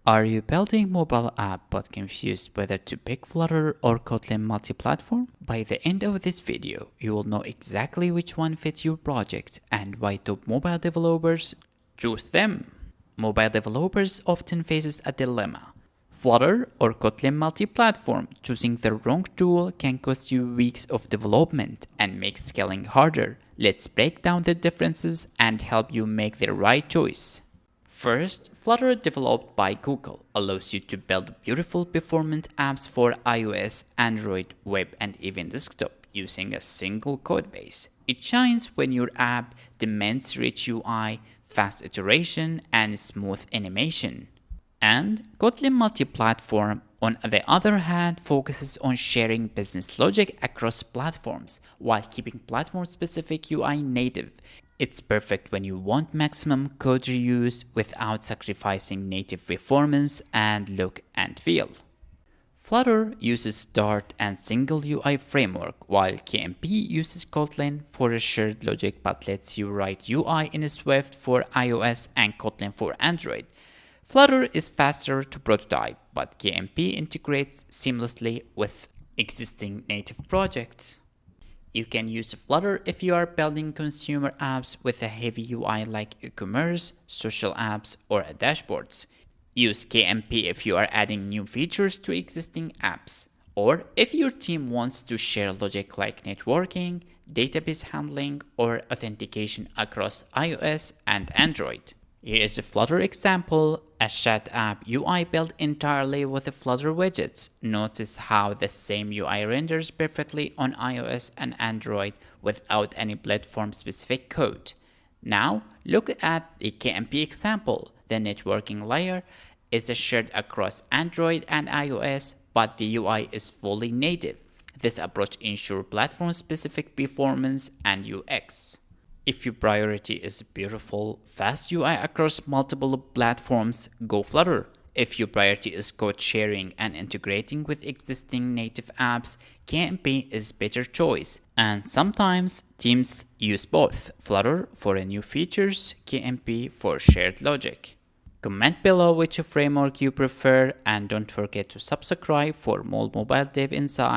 Are you building mobile app but confused whether to pick Flutter or Kotlin Multiplatform? By the end of this video, you will know exactly which one fits your project and why top mobile developers choose them. Mobile developers often faces a dilemma. Flutter or Kotlin Multiplatform. Choosing the wrong tool can cost you weeks of development and make scaling harder. Let's break down the differences and help you make the right choice. First, Flutter, developed by Google, allows you to build beautiful performant apps for iOS, Android, web, and even desktop using a single codebase. It shines when your app demands rich UI, fast iteration, and smooth animation. And Kotlin Multiplatform, on the other hand, focuses on sharing business logic across platforms while keeping platform-specific UI native. It's perfect when you want maximum code reuse without sacrificing native performance and look and feel. Flutter uses Dart and single UI framework, while KMP uses Kotlin for a shared logic but lets you write UI in Swift for iOS and Kotlin for Android. Flutter is faster to prototype, but KMP integrates seamlessly with existing native projects. You can use Flutter if you are building consumer apps with a heavy UI like e-commerce, social apps, or dashboards. Use KMP if you are adding new features to existing apps, or if your team wants to share logic like networking, database handling, or authentication across iOS and Android. Here is a Flutter example, a chat app UI built entirely with the Flutter widgets. Notice how the same UI renders perfectly on iOS and Android without any platform-specific code. Now, look at the KMP example. The networking layer is shared across Android and iOS, but the UI is fully native. This approach ensures platform-specific performance and UX. If your priority is beautiful, fast UI across multiple platforms, go Flutter. If your priority is code sharing and integrating with existing native apps, KMP is a better choice. And sometimes teams use both, Flutter for new features, KMP for shared logic. Comment below which framework you prefer and don't forget to subscribe for more mobile dev insights.